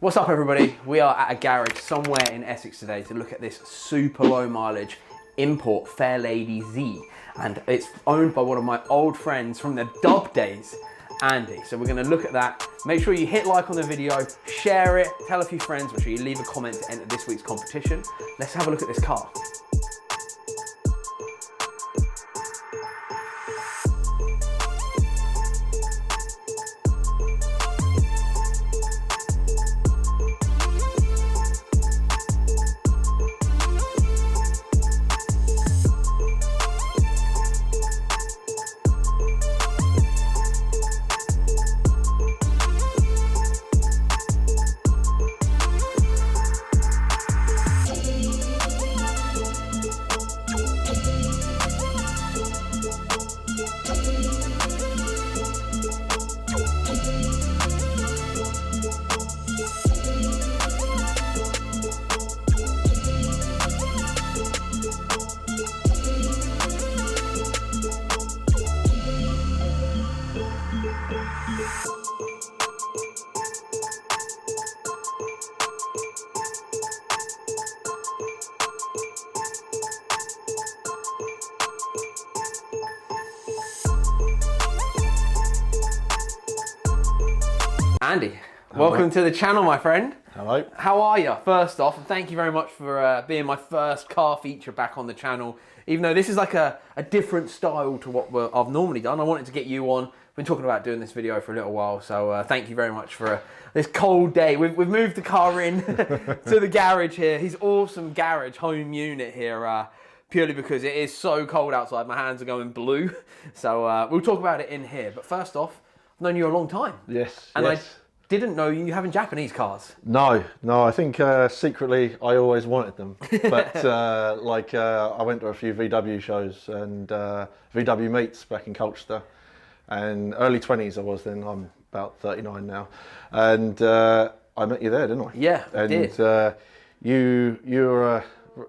What's up everybody? We are at a garage somewhere in Essex today to look at this super low mileage import Fairlady Z, and it's owned by one of my old friends from the dub days, Andy. So we're going to look at that. Make sure you hit like on the video, share it, tell a few friends, make sure you leave a comment to enter this week's competition. Let's have a look at this car. Andy, welcome to the channel, my friend. Hello. How are you? First off, and thank you very much for being my first car feature back on the channel. Even though this is like a different style to what I've normally done, I wanted to get you on. Been talking about doing this video for a little while, so thank you very much for this cold day. We've moved the car in to the garage here. His awesome garage home unit here, purely because it is so cold outside. My hands are going blue, so we'll talk about it in here. But first off, I've known you a long time. Yes. And yes. I didn't know you having Japanese cars. No. I think secretly I always wanted them, but I went to a few VW shows and VW meets back in Colchester, and early 20s I was then. I'm about 39 now, and I met you there, didn't I? Yeah, I did. And you were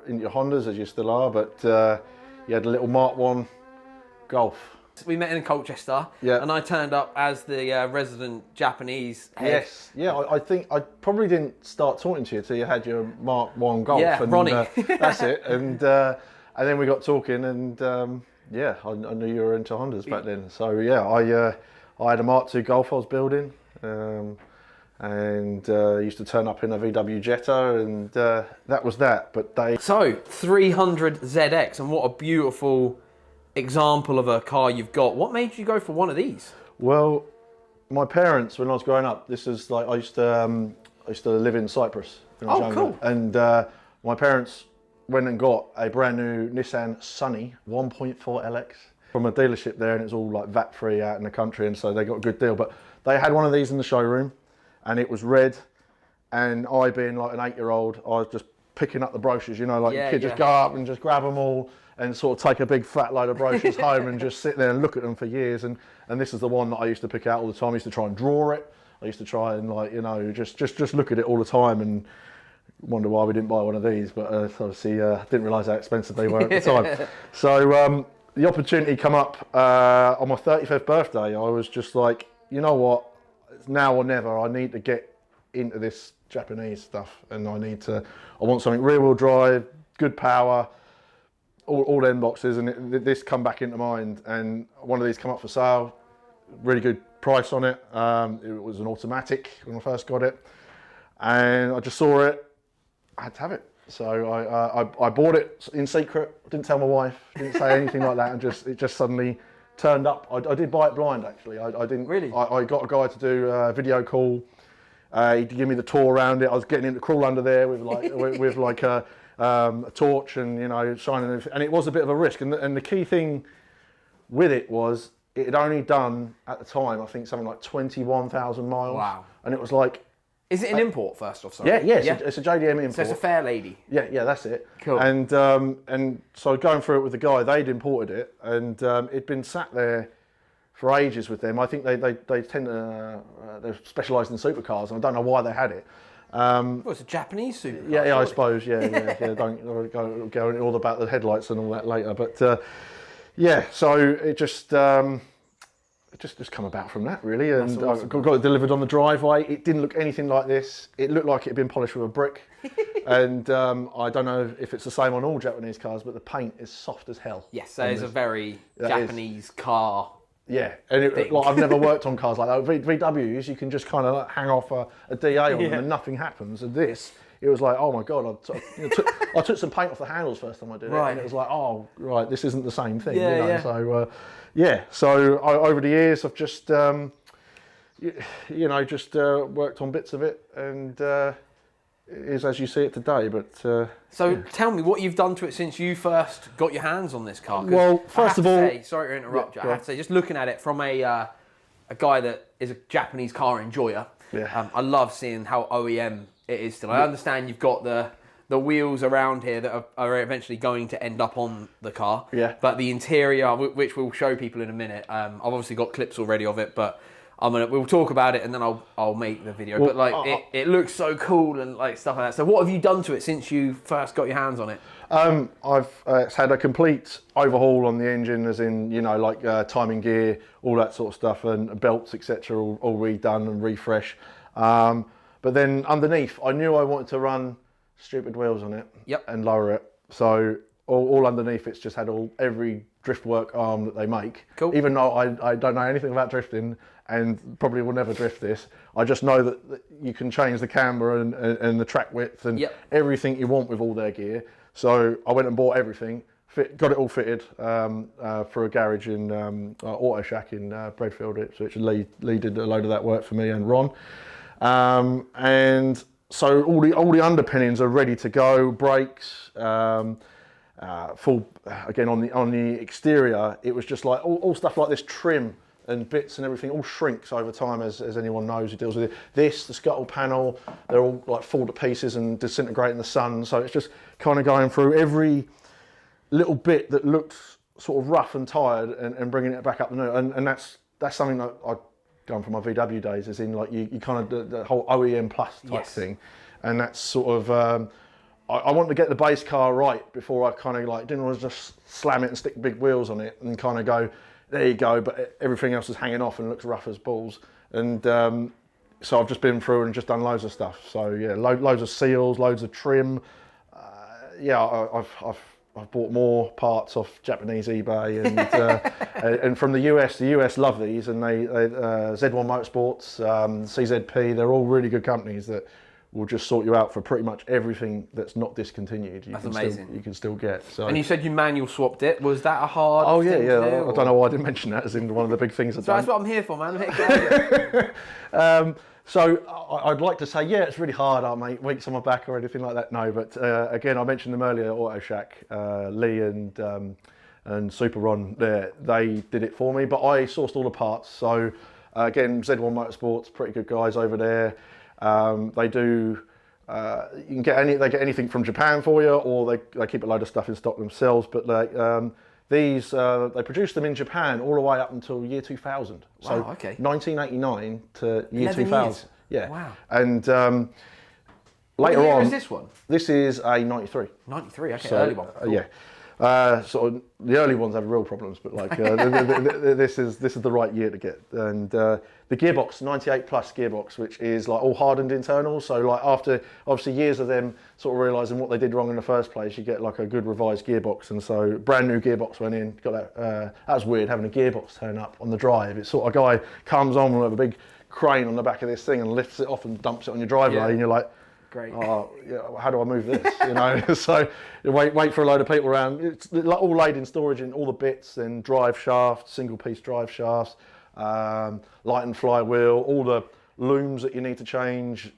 in your Hondas, as you still are, but you had a little Mark 1 Golf. We met in Colchester, yeah, and I turned up as the resident Japanese head. Yes, yeah, I think I probably didn't start talking to you till you had your Mark 1 Golf. Yeah, and, Ronnie. That's it, and then we got talking, and yeah, I knew you were into Hondas back then. So yeah, I had a Mark 2 Golf I was building, and used to turn up in a VW Jetta, and that was that. But So 300ZX, and what a beautiful example of a car you've got. What made you go for one of these? Well, my parents, when I was growing up, this is like I used to live in Cyprus when I was younger. Cool. And my parents went and got a brand new Nissan Sunny 1.4 LX from a dealership there, and it's all like VAT free out in the country, and so they got a good deal. But they had one of these in the showroom, and it was red, and I, being like an 8-year-old, I was just picking up the brochures, you know, like you could just go up and just grab them all and sort of take a big fat load of brochures home and just sit there and look at them for years. And this is the one that I used to pick out all the time. I used to try and draw it. I used to try and, like, you know, just look at it all the time and wonder why we didn't buy one of these. But obviously didn't realise how expensive they were at the time. So the opportunity come up on my 35th birthday. I was just like, you know what, it's now or never. I need to get into this Japanese stuff, and I want something rear wheel drive, good power, all them boxes, and this come back into mind. And one of these come up for sale, really good price on it. It was an automatic when I first got it, and I just saw it, I had to have it. So I bought it in secret, didn't tell my wife, didn't say anything like that, and it just suddenly turned up. I did buy it blind, actually. I didn't really. I got a guy to do a video call. He'd give me the tour around it. I was getting him to crawl under there with like with like a torch, and, you know, shining, and it was a bit of a risk. And the key thing with it was it had only done at the time, I think, something like 21,000 miles. Wow! And it was like, is it an import first off? Sorry. Yeah. It's a JDM import. So it's a Fairlady. Yeah, that's it. Cool. And so going through it with the guy, they'd imported it, and it'd been sat there for ages with them. I think they tend to they're specialised in supercars, and I don't know why they had it. Well, it's a Japanese supercar. Yeah, I suppose. Yeah. Don't go into all about the headlights and all that later. But yeah, so it just just come about from that really, and awesome. I got it delivered on the driveway. It didn't look anything like this. It looked like it had been polished with a brick. And I don't know if it's the same on all Japanese cars, but the paint is soft as hell. Yes, that is a very Japanese car. Yeah, and like, I've never worked on cars like that. VWs, you can just kind of like hang off a DA on them and nothing happens. And this, it was like, oh my God, I took some paint off the handles first time I did it. And it was like, oh, right, this isn't the same thing. So, so over the years, I've just, worked on bits of it, and it is as you see it today. But tell me what you've done to it since you first got your hands on this car. Well, first of all, sorry to interrupt you. I have to say, just looking at it from a guy that is a Japanese car enjoyer, I love seeing how OEM it is still. I understand you've got the wheels around here that are eventually going to end up on the car. Yeah. But the interior, which we'll show people in a minute, I've obviously got clips already of it, but we'll talk about it and then I'll make the video. Well, but it looks so cool and like stuff like that. So what have you done to it since you first got your hands on it? I've had a complete overhaul on the engine, as in timing gear, all that sort of stuff, and belts, etc. All redone and refresh. But then underneath, I knew I wanted to run stupid wheels on it and lower it. So all underneath, it's just had every driftwork arm that they make. Cool. Even though I don't know anything about drifting and probably will never drift this, I just know that you can change the camber and the track width and everything you want with all their gear. So I went and bought everything, got it all fitted for a garage in Auto Shack in Bredfield, which Lee did a load of that work for me and Ron. And so all the underpinnings are ready to go, brakes, full, again on the exterior, it was just like all stuff like this, trim and bits and everything all shrinks over time, as anyone knows who deals with it. The scuttle panel, they're all like fall to pieces and disintegrate in the sun. So it's just kind of going through every little bit that looks sort of rough and tired and bringing it back up the new. And that's something that I've done from my VW days, is in like you kind of the whole OEM plus type thing. And that's sort of, I wanted to get the base car right before I kind of didn't want to just slam it and stick big wheels on it and kind of go, there you go, but everything else is hanging off and looks rough as balls. And so I've just been through and just done loads of stuff. So yeah, loads of seals, loads of trim. I've bought more parts off Japanese eBay and from the US love these, and they Z1 Motorsports, CZP, they're all really good companies that will just sort you out for pretty much everything that's not discontinued. That's amazing. You can still get. So. And you said you manual swapped it. Was that a hard thing to do, I don't know why I didn't mention that as in one of the big things I've done. That's what I'm here for, man. So I'd like to say, it's really hard, mate, weeks on my back or anything like that. No, but again, I mentioned them earlier, Auto Shack, Lee and Super Ron there, they did it for me, but I sourced all the parts. So again, Z1 Motorsports, pretty good guys over there. They do, you can they get anything from Japan for you, or they keep a load of stuff in stock themselves, but these, they produced them in Japan all the way up until year 2000. Wow, so 1989 to year 2000. Years. Yeah. Wow. And later on. What year is this one? This is a 93. 93, okay, early one. Cool. Yeah. Sort of the early ones had real problems, but this is the right year to get. And the gearbox, 98 plus gearbox, which is like all hardened internals. So like after obviously years of them sort of realising what they did wrong in the first place, you get like a good revised gearbox. And so brand new gearbox went in. Got that. That was weird, having a gearbox turn up on the drive. It's sort of a guy comes on with a big crane on the back of this thing and lifts it off and dumps it on your driveway, and you're like, great. Oh, yeah, how do I move this? So you wait for a load of people around. It's all laid in storage in all the bits, and drive shafts, single piece drive shafts, light and flywheel, all the looms that you need to change,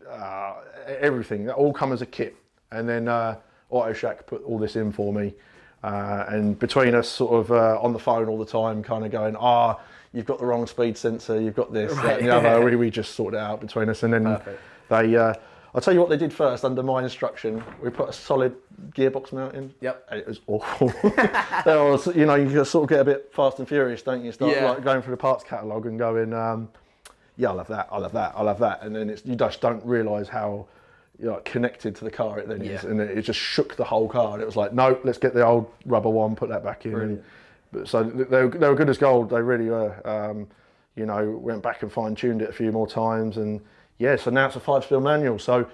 everything. That all come as a kit. And then Auto Shack put all this in for me. And between us sort of on the phone all the time, kind of going, you've got the wrong speed sensor, you've got this, that, and the other. We just sorted it out between us. And then they... I'll tell you what they did first under my instruction. We put a solid gearbox mount in. Yep. And it was awful. You just sort of get a bit fast and furious, don't you? Start like going through the parts catalogue and going, I'll have that, I'll have that, I'll have that. And then you just don't realise how connected to the car it then is. And it just shook the whole car. And it was like, no, let's get the old rubber one, put that back in. And, so they were good as gold. They really were. you know, went back and fine-tuned it a few more times, and yeah, so now it's a 5-speed manual. So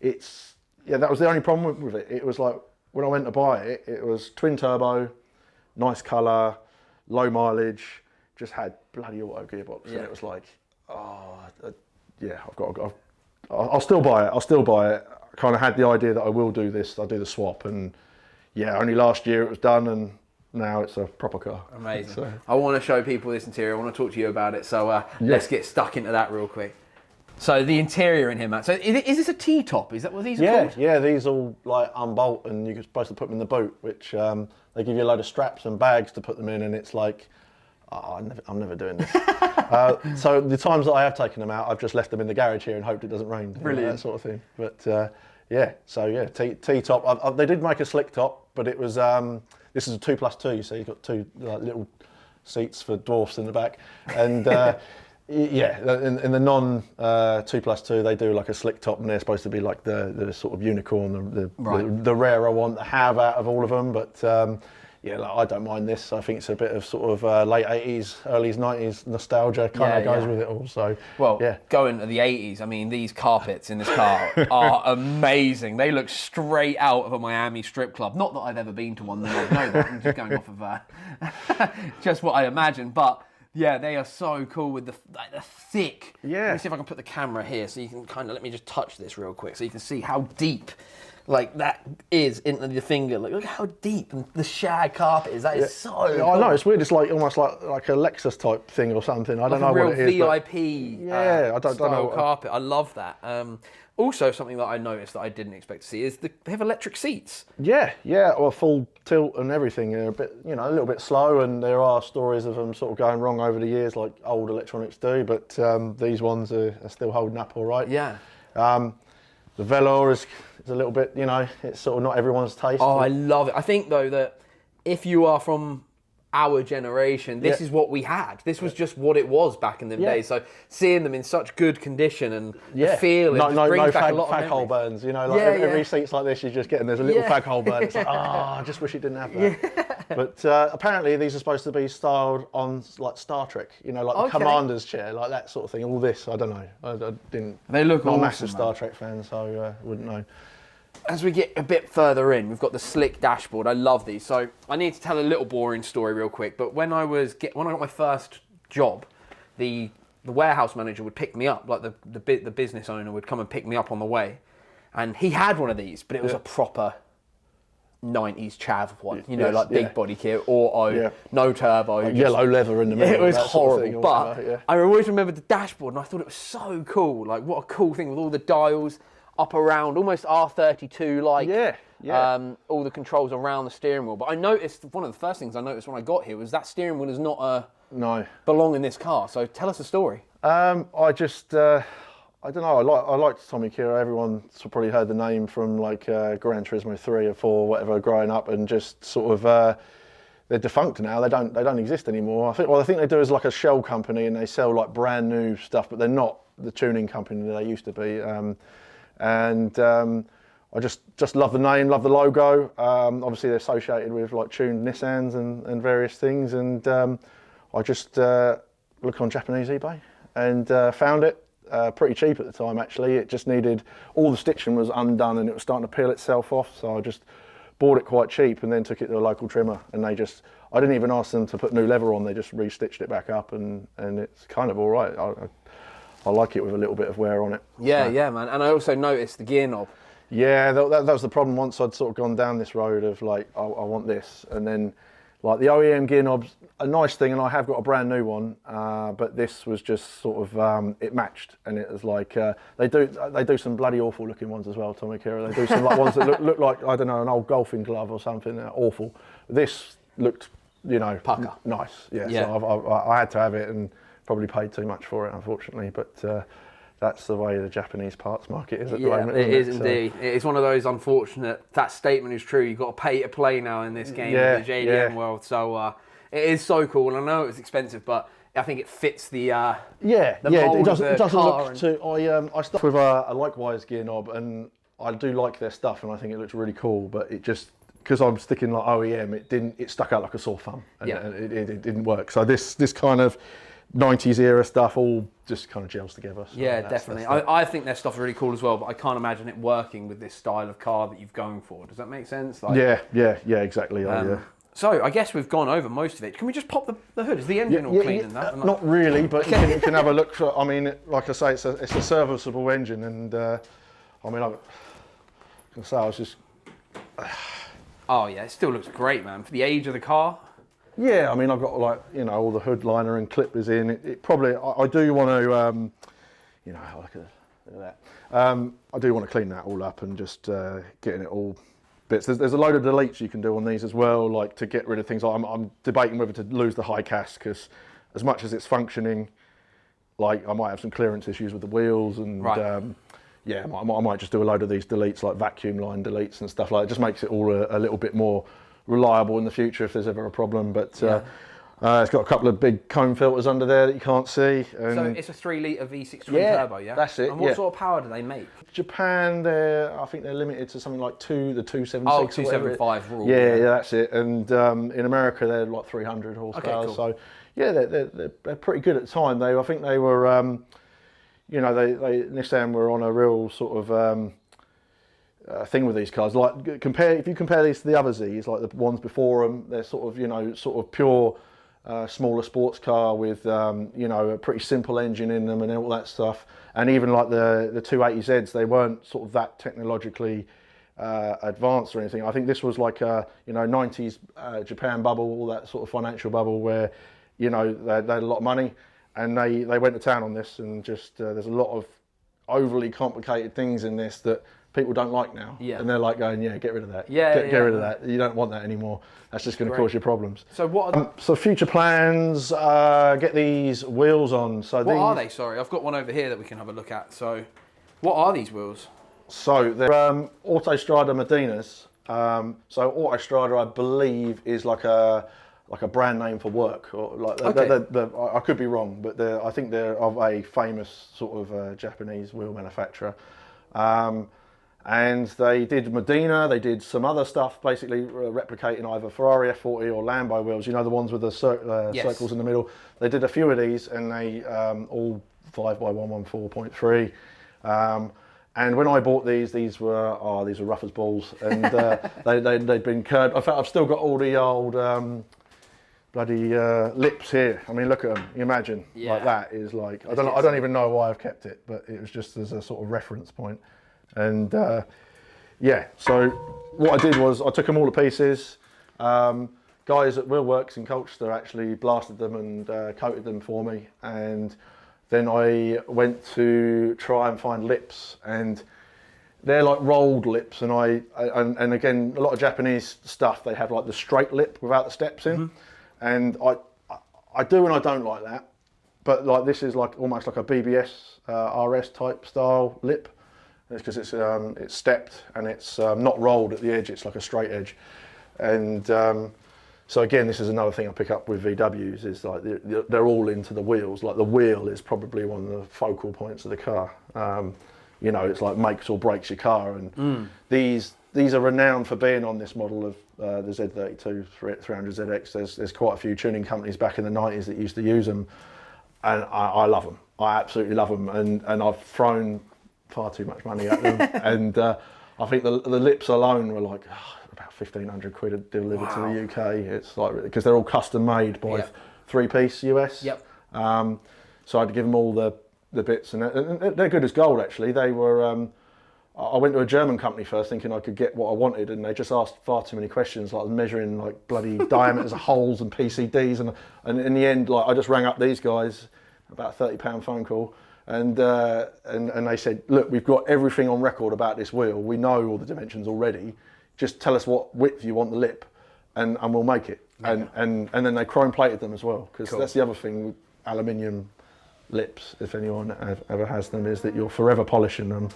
it's, yeah, that was the only problem with it. It was like, when I went to buy it, it was twin turbo, nice colour, low mileage, just had bloody auto gearbox, and it was like, yeah, I'll still buy it. I'll still buy it. I kind of had the idea that I will do this. I'll do the swap, and yeah, only last year it was done, and now it's a proper car. Amazing. So, I want to show people this interior. I want to talk to you about it. So let's get stuck into that real quick. So the interior in here, Matt. So is this a T-top? Is that what these are called? Yeah, these all like unbolt, and you're supposed to put them in the boot, which they give you a load of straps and bags to put them in, and it's like, I'm never doing this. So the times that I have taken them out, I've just left them in the garage here and hoped it doesn't rain. Brilliant. That sort of thing. But yeah, so yeah, T-top. They did make a slick top, but it was, this is a 2+2, so you've got two little seats for dwarfs in the back. And yeah, in the non 2+2, they do like a slick top, and they're supposed to be like the sort of unicorn, the rarer one to have out of all of them. But yeah, like, I don't mind this. I think it's a bit of sort of late 80s, early 90s nostalgia kind of goes with it all. So, well, yeah. Going to the 80s, I mean, these carpets in this car are amazing. They look straight out of a Miami strip club. Not that I've ever been to one, I know that. I'm just going off of just what I imagine. But yeah, they are so cool with the thick. Yeah. Let me see if I can put the camera here so you can kind of, let me just touch this real quick so you can see how deep like that is into your finger. Like, look how deep the shag carpet is. That is so cool. I know, it's weird. It's like almost like a Lexus type thing or something. I don't know what it is. Real VIP I don't know. Carpet. I love that. Also, something that I noticed that I didn't expect to see is they have electric seats. Yeah, well, full tilt and everything. They're a bit, you know, a little bit slow, and there are stories of them sort of going wrong over the years, like old electronics do. But these ones are still holding up all right. Yeah. The velour is a little bit, you know, it's sort of not everyone's taste. Oh, I love it. I think though that if you are from our generation, this is what we had. This was just what it was back in them days. So seeing them in such good condition and the feeling brings back a lot of fag hole burns. You know, like every seat's like this, you're just getting there's a little fag hole burn. It's like, I just wish it didn't have that. But apparently these are supposed to be styled on like Star Trek. You know, like the commander's chair, like that sort of thing. All this, I don't know. I didn't. They look awesome. I'm a massive Star Trek fan, so wouldn't know. As we get a bit further in, we've got the slick dashboard. I love these. So I need to tell a little boring story real quick. But when I got my first job, the warehouse manager would pick me up, like the business owner would come and pick me up on the way, and he had one of these, but it was a proper 90s chav one, you know, like big body kit, auto, no turbo, like yellow leather in the middle. It was horrible, but I always remembered the dashboard, and I thought it was so cool. Like, what a cool thing with all the dials up around, almost R32 like. All the controls around the steering wheel. But I noticed, one of the first things I noticed when I got here was that steering wheel does not belong in this car. So tell us the story. I just, I don't know, I liked Tommy Kira. Everyone's probably heard the name from like Gran Turismo 3 or 4, whatever, growing up, and just sort of, they're defunct now. They don't exist anymore. I think they do as like a shell company, and they sell like brand new stuff, but they're not the tuning company that they used to be. I just love the name, love the logo. Obviously they're associated with like tuned Nissans and various things, and I just looked on Japanese eBay and found it pretty cheap at the time. Actually, it just needed, all the stitching was undone and it was starting to peel itself off, so I just bought it quite cheap and then took it to a local trimmer, and I didn't even ask them to put new leather on. They just restitched it back up, and it's kind of all right. I like it with a little bit of wear on it. Yeah, man. And I also noticed the gear knob. Yeah, that was the problem. Once I'd sort of gone down this road of like, I want this, and then like the OEM gear knob's a nice thing, and I have got a brand new one, but this was just sort of, it matched, and it was like, they do some bloody awful looking ones as well, Tommy Kira. They do some like ones that look like, I don't know, an old golfing glove or something. They're awful. This looked, you know, pucker. Nice. Yeah. So I had to have it, and probably paid too much for it, unfortunately, but that's the way the Japanese parts market is at the moment. It is indeed. It is one of those unfortunate, that statement is true, you've got to pay to play now in this game, in the JDM world, so it is so cool, and I know it's expensive, but I think it fits the mold it doesn't car look too, I stuck with a likewise gear knob, and I do like their stuff, and I think it looks really cool, but it just, because I'm sticking like OEM, it stuck out like a sore thumb, and it didn't work. So this kind of, 90s era stuff all just kind of gels together. So yeah, definitely. I think their stuff's really cool as well, but I can't imagine it working with this style of car that you've going for. Does that make sense? Like, yeah, exactly. Yeah. So I guess we've gone over most of it. Can we just pop the hood? Is the engine all clean in that? Not really, but you can have a look. I mean, like I say, it's a serviceable engine, and I mean, I was just. Oh yeah, it still looks great, man. For the age of the car. Yeah, I mean, I've got like, you know, all the hood liner and clippers in. It probably, I do want to, you know, look at that. I do want to clean that all up and just getting it all bits. There's a load of deletes you can do on these as well, like to get rid of things. I'm debating whether to lose the high cast, because as much as it's functioning, like I might have some clearance issues with the wheels, and yeah, I might just do a load of these deletes, like vacuum line deletes and stuff like that. It just makes it all a little bit more reliable in the future if there's ever a problem. But it's got a couple of big comb filters under there that you can't see. And so it's a 3-litre V6 twin turbo, yeah? That's it. And what sort of power do they make? Japan, I think they're limited to something like the 276. Oh, 275 rule. Yeah, that's it. And in America, they're like 300 horsepower. Okay, cool. So yeah, they're pretty good at the time. I think they were, you know, Nissan were on a real sort of thing with these cars. Like if you compare these to the other Zs, like the ones before them, they're sort of, you know, sort of pure smaller sports car with you know, a pretty simple engine in them and all that stuff. And even like the 280Zs, they weren't sort of that technologically advanced or anything. I think this was like a, you know, 90s Japan bubble, all that sort of financial bubble where, you know, they had a lot of money, and they went to town on this, and just there's a lot of overly complicated things in this that people don't like now. Yeah. And they're like going, yeah, get rid of that. Get rid of that. You don't want that anymore. That's just going to cause you problems. So what are so future plans, get these wheels on. So what are they? Sorry, I've got one over here that we can have a look at. So what are these wheels? So they're Autostrada Medinas. So Autostrada, I believe, is like a brand name for work, or like I could be wrong, but I think they're of a famous sort of Japanese wheel manufacturer. And they did Medina, they did some other stuff, basically replicating either Ferrari F40 or Lambo wheels, you know, the ones with the circles in the middle. They did a few of these, and they all 5x114.3. And when I bought these were rough as balls, and they'd been curved. In fact, I've still got all the old bloody lips here. I mean, look at them. You imagine, like that is like, I don't even know why I've kept it, but it was just as a sort of reference point. And yeah, so what I did was I took them all to pieces. Guys at Wheelworks in Colchester actually blasted them and coated them for me, and then I went to try and find lips, and they're like rolled lips, and and again, a lot of Japanese stuff, they have like the straight lip without the steps in, and I do and I don't like that, but like this is like almost like a BBS RS type style lip. It's because it's stepped and it's not rolled at the edge, it's like a straight edge. And so again, this is another thing I pick up with VWs, is like they're all into the wheels. Like the wheel is probably one of the focal points of the car. You know, it's like makes or breaks your car. And these are renowned for being on this model of the Z32 300ZX. There's quite a few tuning companies back in the 90s that used to use them. And I love them. I absolutely love them. And I've thrown far too much money at them, and I think the lips alone were like about 1,500 quid delivered to the UK. It's like, because they're all custom made by 3-piece US. So I had to give them all the bits, and they're good as gold actually. They were I went to a German company first thinking I could get what I wanted, and they just asked far too many questions, like measuring like bloody diameters of holes and PCDs, and in the end, like I just rang up these guys, about a £30 phone call. And they said, look, we've got everything on record about this wheel. We know all the dimensions already. Just tell us what width you want the lip, and we'll make it. And then they chrome plated them as well, because that's the other thing with aluminium lips, if anyone ever has them, is that you're forever polishing them,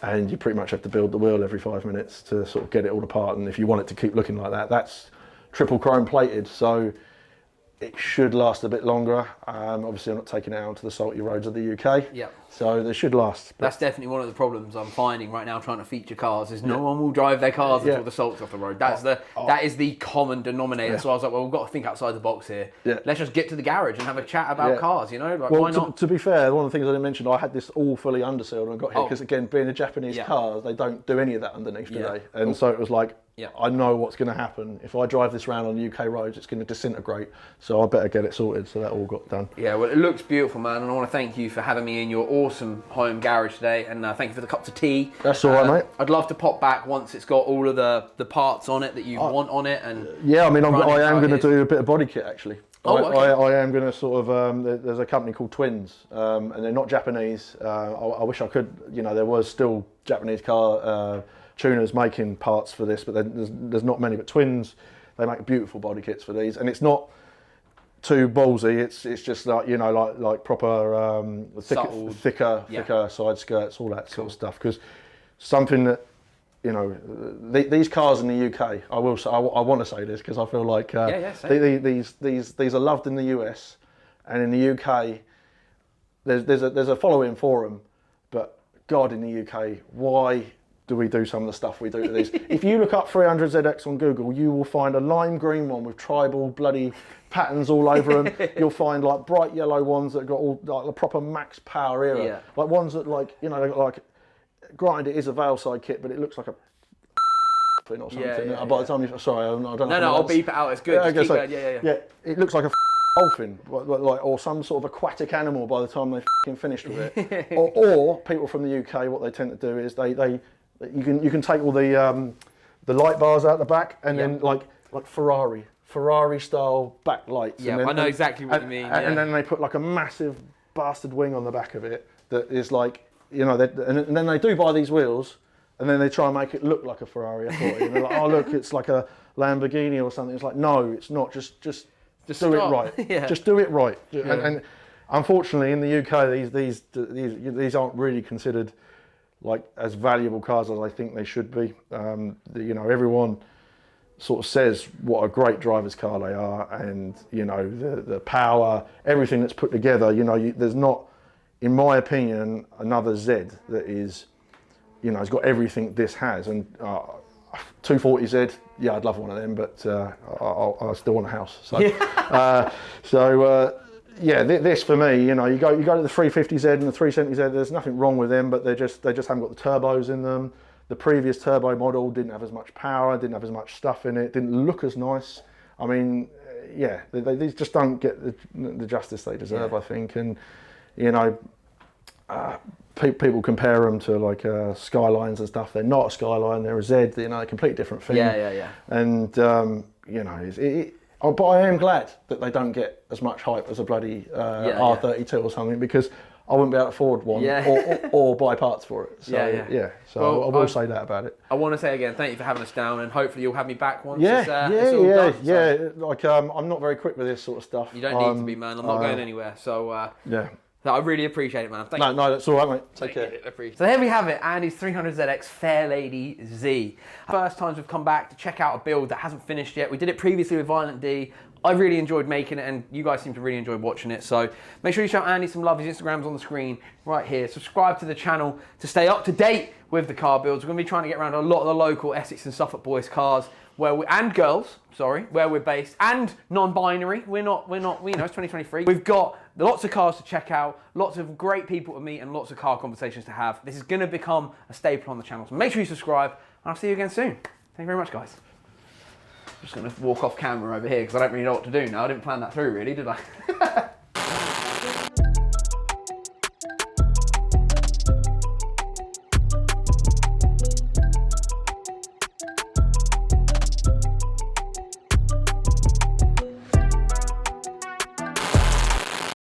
and you pretty much have to build the wheel every 5 minutes to sort of get it all apart. And if you want it to keep looking like that, that's triple chrome plated. So it should last a bit longer. Obviously, I'm not taking it out onto the salty roads of the UK. Yeah. So they should last. That's definitely one of the problems I'm finding right now trying to feature cars is no one will drive their cars until the salt's off the road. That is the common denominator. So I was like, well, we've got to think outside the box here. Yeah. Let's just get to the garage and have a chat about cars, you know? Like, well, why not? To be fair, one of the things I didn't mention, I had this all fully undersealed and I got here because, again, being a Japanese car, they don't do any of that underneath today. And so it was like, I know what's going to happen. If I drive this around on the UK roads, it's going to disintegrate. So I better get it sorted. So that all got done. Yeah, well, it looks beautiful, man. And I want to thank you for having me in your awesome home garage today. And thank you for the cups of tea. That's all right, mate. I'd love to pop back once it's got all of the parts on it that you want on it. And yeah, I mean, I am going to do a bit of body kit, actually. Oh, okay. I am going to sort of, there's a company called Twins, and they're not Japanese. I wish I could, you know, there was still Japanese car tuners making parts for this, but there's not many. But Twins, they make beautiful body kits for these, and it's not too ballsy. It's just like, you know, like proper thicker side skirts, all that sort of stuff. Because something that, you know, these cars in the UK, I want to say this because I feel like these are loved in the US, and in the UK, there's a following for them. But God, in the UK, why do we do some of the stuff we do to these? If you look up 300ZX on Google, you will find a lime green one with tribal bloody patterns all over them. You'll find like bright yellow ones that got all like the proper max power era, like ones that, like, you know, like, granted it is a veil side kit, but it looks like a thing or something. By the time you, sorry, I don't know. No, I'll beep it out. It's good. Yeah, it looks like a dolphin, like, or some sort of aquatic animal by the time they've finished with it. or people from the UK, what they tend to do is you can take all the light bars out the back and then like Ferrari style backlights. Yeah, and then, I know exactly what you mean. And then they put like a massive bastard wing on the back of it that is like, you know, and then they do buy these wheels and then they try and make it look like a Ferrari. I thought, and they're like, oh look, it's like a Lamborghini or something. It's like, no, it's not. Just do it right. Just do it right. And unfortunately, in the UK, these aren't really considered like as valuable cars as I think they should be. You know, everyone sort of says what a great driver's car they are, and you know, the power, everything that's put together. You know, there's not, in my opinion, another Z that is, you know, has got everything this has. And 240Z, yeah, I'd love one of them, but I still want a house. So, yeah, this for me, you know, you go to the 350Z and the 370Z. There's nothing wrong with them, but they just haven't got the turbos in them. The previous turbo model didn't have as much power, didn't have as much stuff in it, didn't look as nice. I mean, yeah, they just don't get the justice they deserve, I think. And you know, people compare them to like Skylines and stuff. They're not a Skyline, they're a Z. You know, a completely different thing. Yeah. And you know, but I am glad that they don't get as much hype as a bloody R32 or something, because I wouldn't be able to afford one or buy parts for it. So, so well, I will say that about it. I want to say again, thank you for having us down, and hopefully you'll have me back once it's all done. So. Like, I'm not very quick with this sort of stuff. You don't need to be, man. I'm not going anywhere. So, I really appreciate it, man. Thank you. No, that's all right, mate. Take care. So here we have it, Andy's 300ZX Fairlady Z. First times we've come back to check out a build that hasn't finished yet. We did it previously with Violent D. I really enjoyed making it, and you guys seem to really enjoy watching it. So make sure you show Andy some love. His Instagram's on the screen right here. Subscribe to the channel to stay up to date with the car builds. We're going to be trying to get around a lot of the local Essex and Suffolk boys cars and girls, where we're based, and non-binary. We're not, you know, it's 2023. We've got lots of cars to check out, lots of great people to meet, and lots of car conversations to have. This is going to become a staple on the channel. So make sure you subscribe, and I'll see you again soon. Thank you very much, guys. I'm just going to walk off camera over here because I don't really know what to do now. I didn't plan that through, really, did I?